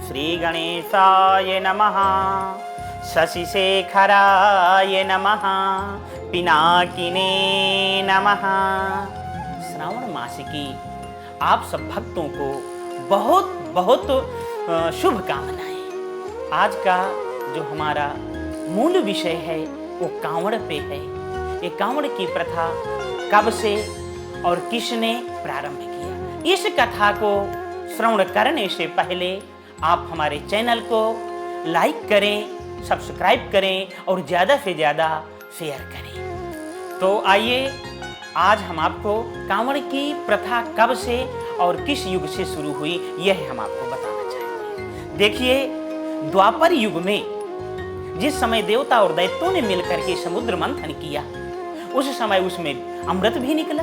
श्री गणेशाय नमः, शशिशेखराय नमः, पिनाकिने नमः। श्रावण मास की आप सब भक्तों को बहुत बहुत शुभकामनाएं। आज का जो हमारा मूल विषय है वो कांवड़ पे है। ये कांवड़ की प्रथा कब से और किसने प्रारंभ किया, इस कथा को श्रवण करने से पहले आप हमारे चैनल को लाइक करें, सब्सक्राइब करें और ज़्यादा से ज़्यादा शेयर करें। तो आइए आज हम आपको कांवड़ की प्रथा कब से और किस युग से शुरू हुई यह हम आपको बताना चाहेंगे। देखिए, द्वापर युग में जिस समय देवता और दैत्यों ने मिलकर के समुद्र मंथन किया, उस समय उसमें अमृत भी निकला,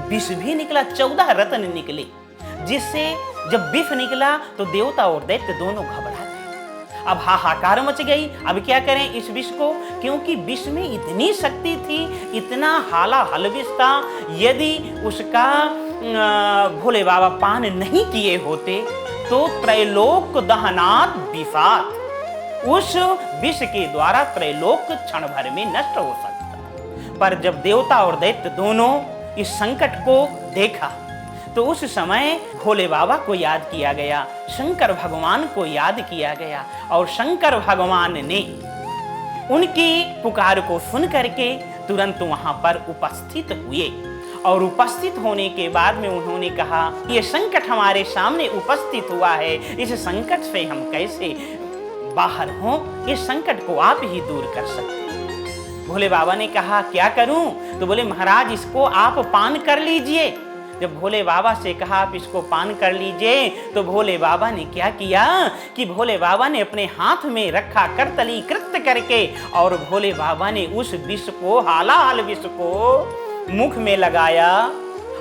विष भी निकला, 14 रत्न निकले, जिससे जब विष निकला तो देवता और दैत्य दोनों घबरा गए। अब हाहाकार मच गई। अब क्या करें इस विष को, क्योंकि विष में इतनी शक्ति थी, इतना हाला विष था, यदि उसका भोले बाबा पान नहीं किए होते तो त्रैलोक दहनात् विषात्, उस विष के द्वारा त्रैलोक क्षण भर में नष्ट हो सकता। पर जब देवता और दैत्य दोनों इस संकट को देखा तो उस समय भोले बाबा को याद किया गया, शंकर भगवान को याद किया गया, और शंकर भगवान ने उनकी पुकार को सुन करके तुरंत वहां पर उपस्थित हुए। और उपस्थित होने के बाद में उन्होंने कहा, ये संकट हमारे सामने उपस्थित हुआ है, इस संकट से हम कैसे बाहर हों, इस संकट को आप ही दूर कर सकते हैं। भोले बाबा ने कहा, क्या करूं? तो बोले, महाराज इसको आप पान कर लीजिए। जब भोले बाबा से कहा आप इसको पान कर लीजिए, तो भोले बाबा ने क्या किया कि भोले बाबा ने अपने हाथ में रखा करतली कृत्य करके, और भोले बाबा ने उस विष को, हालाल विष को मुख में लगाया,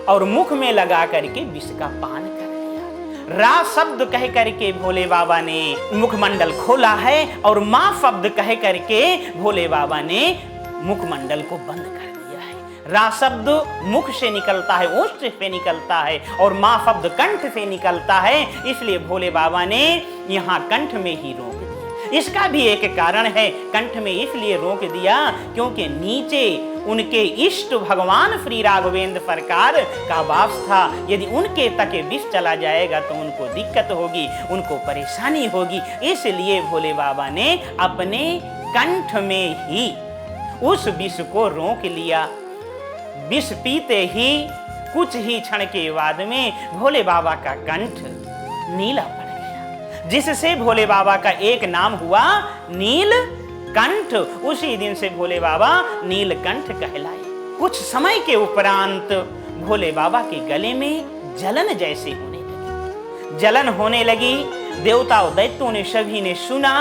और मुख में लगा करके विष का पान कर लिया। रा शब्द कह करके भोले बाबा ने मुखमंडल खोला है, और मां शब्द कह करके भोले बाबा ने मुखमंडल को बंद कर दिया है। रा शब्द मुख से निकलता है, ओष्ठ से निकलता है, और मां शब्द कंठ से निकलता है, इसलिए भोले बाबा ने यहाँ कंठ में ही रोक दिया। इसका भी एक कारण है, कंठ में इसलिए रोक दिया क्योंकि नीचे उनके इष्ट भगवान श्री राघवेंद्र सरकार का वास था। यदि उनके तक विष चला जाएगा तो उनको दिक्कत होगी, उनको परेशानी होगी, इसलिए भोले बाबा ने अपने कंठ में ही उस विष को रोक लिया। विष पीते ही कुछ ही क्षण के बाद में भोले बाबा का कंठ नीला पड़ गया, जिससे भोले बाबा का एक नाम हुआ नीलकंठ। उसी दिन से भोले बाबा नीलकंठ कहलाए। कुछ समय के उपरांत भोले बाबा के गले में जलन जैसे होने लगी। जलन होने लगी। देवता और दैत्यों ने सभी ने सुना,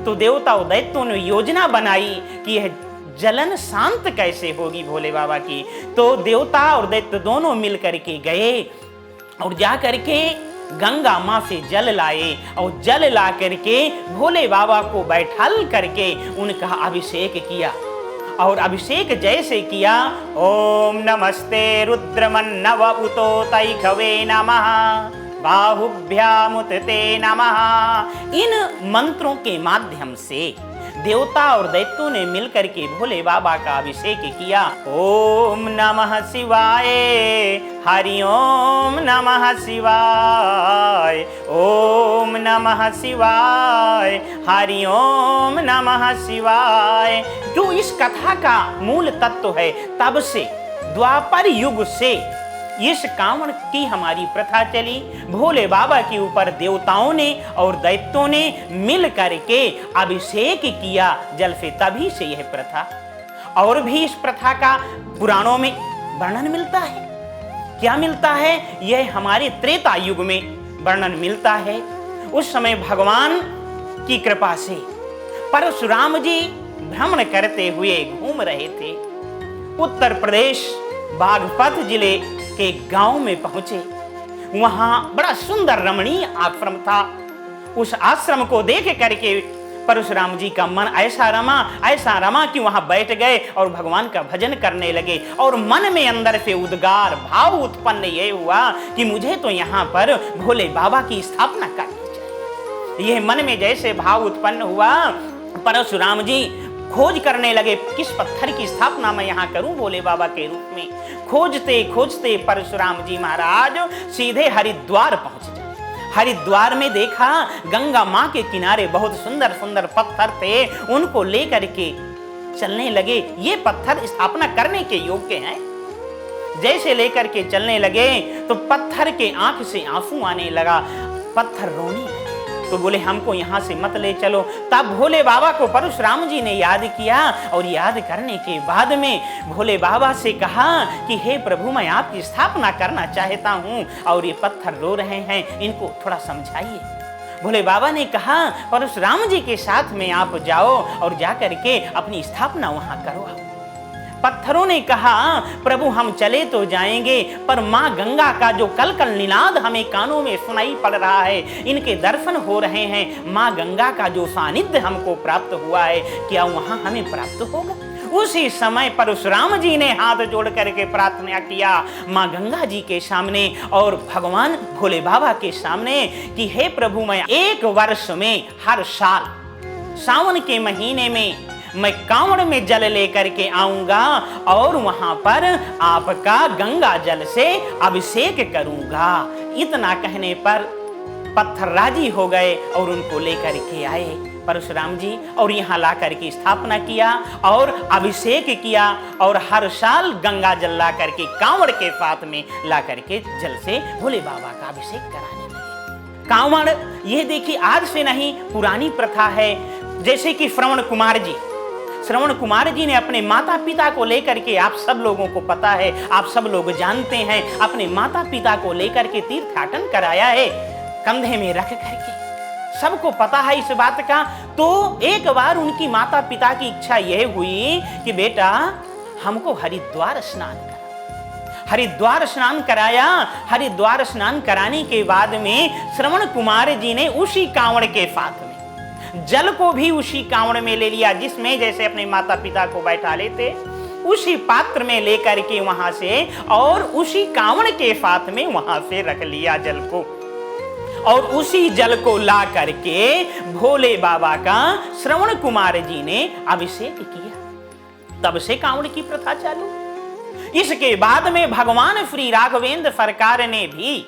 तो देवता और दैत्यों ने योजना बनाई कि यह जलन शांत कैसे होगी भोले बाबा की। तो देवता और दैत्य दोनों मिल करके गए और जा करके गंगा माँ से जल लाए, और जल ला करके भोले बाबा को बैठल करके उनका अभिषेक किया। और अभिषेक जैसे किया, ओम नमस्ते रुद्रमन्नव उतो तैखवे नमः, बाहुभ्यामुतते नमः। इन मंत्रों के माध्यम से देवता और दैत्यों ने मिलकर के भोले बाबा का अभिषेक किया। ओम नमः शिवाय, हरि ओम नमः शिवाय, ओम नमः शिवाय, हरि ओम नमः शिवाय। जो इस कथा का मूल तत्व है, तब से द्वापर युग से इस कांवड़ की हमारी प्रथा चली। भोले बाबा के ऊपर देवताओं ने और दैत्यों ने मिल करके अभिषेक किया जल से, तभी से यह प्रथा। और भी इस प्रथा का पुराणों में वर्णन मिलता है। क्या मिलता है? यह हमारे त्रेता युग में वर्णन मिलता है। उस समय भगवान की कृपा से परशुराम जी भ्रमण करते हुए घूम रहे थे। उत्तर प्रदेश बागपत जिले के गांव में पहुंचे। वहां बड़ा सुंदर रमणीय आश्रम था। उस आश्रम को देख करके परशुराम जी का मन ऐसा रमा कि वहां बैठ गए और भगवान का भजन करने लगे। और मन में अंदर से उद्गार भाव उत्पन्न ये हुआ कि मुझे तो यहाँ पर भोले बाबा की स्थापना करनी चाहिए। यह मन में जैसे भाव उत्पन्न हुआ, परशुराम जी खोज करने लगे, किस पत्थर की स्थापना मैं यहाँ करूं भोले बाबा के रूप में। खोजते खोजते परशुराम जी महाराज सीधे हरिद्वार पहुंच गए। हरिद्वार में देखा गंगा माँ के किनारे बहुत सुंदर सुंदर पत्थर थे, उनको लेकर के चलने लगे। ये पत्थर स्थापना करने के योग्य हैं। जैसे लेकर के चलने लगे तो पत्थर के आंख से आंसू आने लगा, पत्थर रोने लगे। तो बोले हमको यहाँ से मत ले चलो। तब भोले बाबा को परशुराम जी ने याद किया और याद करने के बाद में भोले बाबा से कहा कि हे प्रभु, मैं आपकी स्थापना करना चाहता हूँ और ये पत्थर रो रहे हैं, इनको थोड़ा समझाइए। भोले बाबा ने कहा परशुराम जी के साथ में आप जाओ और जाकर के अपनी स्थापना वहाँ करो। पत्थरों ने कहा प्रभु हम चले तो जाएंगे, पर माँ गंगा का जो कल कल निनाद हमें कानों में सुनाई पड़ रहा है, इनके दर्शन हो रहे हैं, माँ गंगा का जो सानिध्य हमको प्राप्त हुआ है, क्या वहाँ हमें प्राप्त होगा? उसी समय परशुराम जी ने हाथ जोड़ करके प्रार्थना किया माँ गंगा जी के सामने और भगवान भोले बाबा के सामने कि हे प्रभु, मैं 1 वर्ष में हर साल सावन के महीने में मैं कांवड़ में जल लेकर के आऊंगा और वहां पर आपका गंगा जल से अभिषेक करूंगा। इतना कहने पर पत्थर राजी हो गए और उनको लेकर के आए परशुराम जी और यहाँ ला करके स्थापना किया और अभिषेक किया और हर साल गंगा जल ला करके कांवड़ के साथ में ला करके जल से भोले बाबा का अभिषेक कराने लगे। कांवड़ यह देखिए आज से नहीं, पुरानी प्रथा है। जैसे कि श्रवण कुमार जी ने अपने माता पिता को लेकर के, आप सब लोगों को पता है, आप सब लोग जानते हैं, अपने माता पिता को लेकर के तीर्थाटन कराया है कंधे में रख करके, सबको पता है इस बात का। तो एक बार उनकी माता पिता की इच्छा यह हुई कि बेटा हमको हरिद्वार स्नान करा। हरिद्वार स्नान कराया। हरिद्वार स्नान कराने के बाद में श्रवण कुमार जी ने उसी कांवड़ के साथ में जल को भी उसी कांवड़ में ले लिया, जिसमें जैसे अपने माता पिता को बैठा लेते उसी पात्र में लेकर के वहां से और उसी कांवड़ के साथ में वहां से रख लिया जल को और उसी जल को ला करके भोले बाबा का श्रवण कुमार जी ने अभिषेक किया। तब से कांवड़ की प्रथा चालू। इसके बाद में भगवान श्री राघवेंद्र सरकार ने भी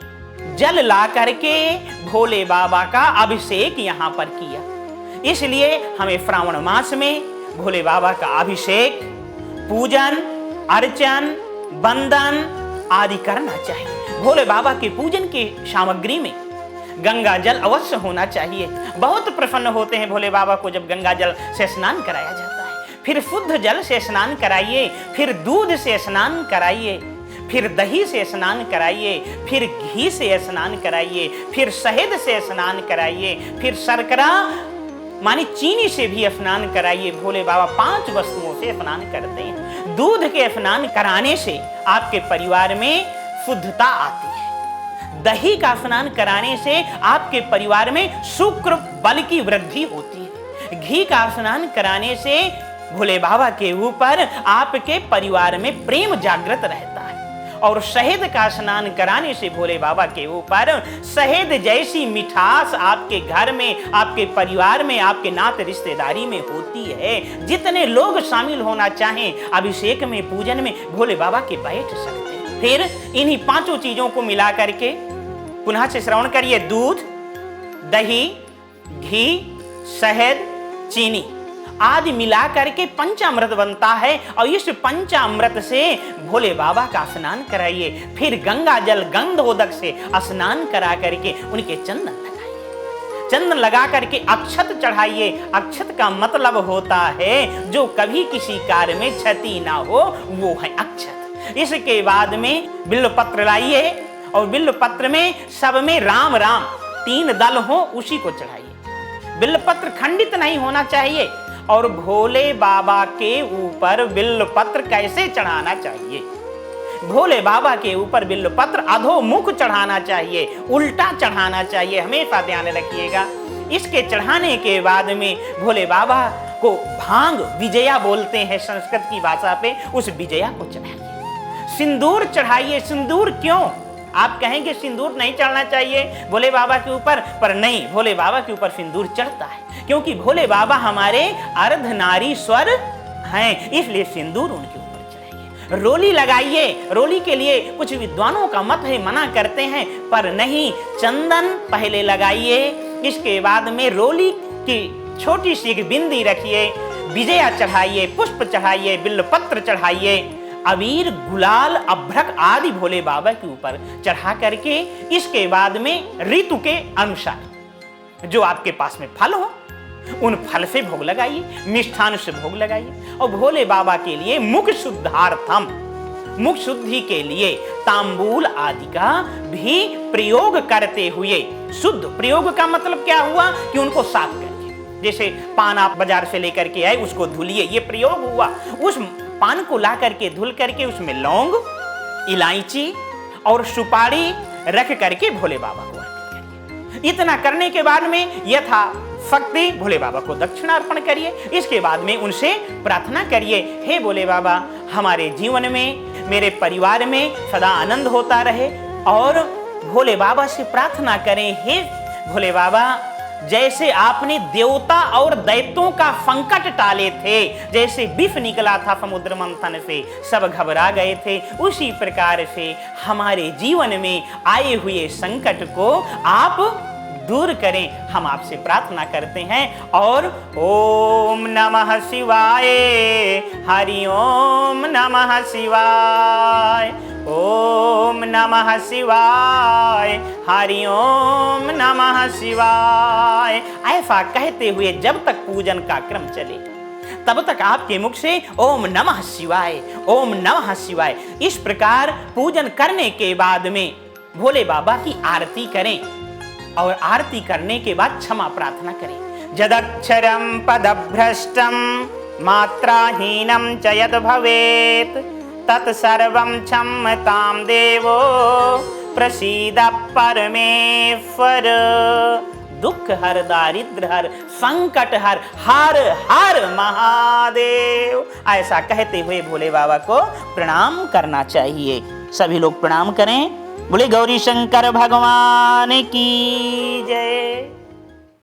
जल ला करके भोले बाबा का अभिषेक यहाँ पर किया। इसलिए हमें श्रावण मास में भोले बाबा का अभिषेक, पूजन, अर्चन, वंदन आदि करना चाहिए। भोले बाबा के पूजन की सामग्री में गंगा जल अवश्य होना चाहिए। बहुत प्रसन्न होते हैं भोले बाबा को जब गंगा जल से स्नान कराया जाता है। फिर शुद्ध जल से स्नान कराइए, फिर दूध से स्नान कराइए, फिर दही से स्नान कराइए, फिर घी से स्नान कराइए, फिर शहद से स्नान कराइए, फिर शर्करा मानी चीनी से भी स्नान कराइए। भोले बाबा 5 वस्तुओं से स्नान करते हैं। दूध के स्नान कराने से आपके परिवार में शुद्धता आती है। दही का स्नान कराने से आपके परिवार में शुक्र बल की वृद्धि होती है। घी का स्नान कराने से भोले बाबा के ऊपर आपके परिवार में प्रेम जागृत रहता है। और शहद का स्नान कराने से भोले बाबा के ऊपर शहद जैसी मिठास आपके घर में, आपके परिवार में, आपके नाते रिश्तेदारी में होती है। जितने लोग शामिल होना चाहें अभिषेक में, पूजन में, भोले बाबा के बैठ सकते हैं। फिर इन्हीं 5 चीजों को मिला करके पुनः से श्रवण करिए। दूध, दही, घी, शहद, चीनी आदि मिला करके पंचामृत बनता है और इस पंचामृत से भोले बाबा का स्नान कराइए। फिर गंगा जल गंधोदक से स्नान करा करके उनके चंदन लगाइए। चंदन लगा करके अक्षत चढ़ाइए। अक्षत का मतलब होता है जो कभी किसी कार्य में क्षति ना हो, वो है अक्षत। इसके बाद में बिल्वपत्र लाइए और बिल्वपत्र में सब में राम राम 3 दल हो, उसी को चढ़ाइए। बिल्वपत्र खंडित नहीं होना चाहिए। और भोले बाबा के ऊपर बिल्वपत्र कैसे चढ़ाना चाहिए? भोले बाबा के ऊपर बिल्वपत्र अधोमुख चढ़ाना चाहिए, उल्टा चढ़ाना चाहिए, हमेशा ध्यान रखिएगा। इसके चढ़ाने के बाद में भोले बाबा को भांग विजया बोलते हैं संस्कृत की भाषा पे, उस विजया को चढ़ाइए। सिंदूर चढ़ाइए। सिंदूर क्यों? आप कहेंगे सिंदूर नहीं चढ़ना चाहिए भोले बाबा के ऊपर, पर नहीं, भोले बाबा के ऊपर सिंदूर चढ़ता है, क्योंकि भोले बाबा हमारे अर्धनारीश्वर हैं, इसलिए सिंदूर उनके ऊपर चढ़ाइए। रोली लगाइए, रोली के लिए कुछ विद्वानों का मत है, मना करते हैं, पर नहीं, चंदन पहले लगाइए, इसके बाद में रोली की छोटी सी एक बिंदी रखिए, विजया चढ़ाइए, पुष्प चढ़ाइए, बिल्वपत्र चढ़ाइए, अबीर, गुलाल, अभ्रक आदि भोले बाबा के ऊपर चढ़ा करके इसके बाद में ऋतु के अनुसार जो आपके पास में फल हो उन फल से भोग लगाइए, मिष्ठान से भोग लगाइए। और भोले बाबा के लिए मुख शुद्धार्थम, मुख शुद्धि के लिए तांबूल आदि का भी प्रयोग करते हुए, शुद्ध प्रयोग का मतलब क्या हुआ कि उनको साफ करके, जैसे पान आप बाजार से लेकर के आए उसको धुलिए, ये प्रयोग हुआ। उस पान को ला करके धुल करके उसमें लौंग, इलायची और सुपारी रख करके भोले बाबा को अर्पित करिए। इतना करने के बाद में यथा शक्ति भोले बाबा को दक्षिणा अर्पण करिए। इसके बाद में उनसे प्रार्थना करिए, हे भोले बाबा, हमारे जीवन में, मेरे परिवार में सदा आनंद होता रहे। और भोले बाबा से प्रार्थना करें, हे भोले बाबा, जैसे आपने देवता और दैत्यों का संकट टाले थे, जैसे विष निकला था समुद्र मंथन से, सब घबरा गए थे, उसी प्रकार से हमारे जीवन में आए हुए संकट को आप दूर करें, हम आपसे प्रार्थना करते हैं। और ओम नमः शिवाय, हरि ओम नमः शिवाय, ओम नमः शिवाय, हरि ओम नमः शिवाय। ऐसा कहते हुए जब तक पूजन का क्रम चले तब तक आपके मुख से ओम नमः शिवाय, ओम नमः शिवाय, इस प्रकार पूजन करने के बाद में भोले बाबा की आरती करें। और आरती करने के बाद क्षमा प्रार्थना करें। यदक्षरम पदभ्रष्टम मात्राहीनम च यद भवेत तत्सर्वं क्षम्यतां देवो प्रसीद परमेश्वर। दुख हर, दारिद्र हर, संकट हर, हर हर महादेव, ऐसा कहते हुए भोले बाबा को प्रणाम करना चाहिए। सभी लोग प्रणाम करें। बोले गौरी शंकर भगवान की जय।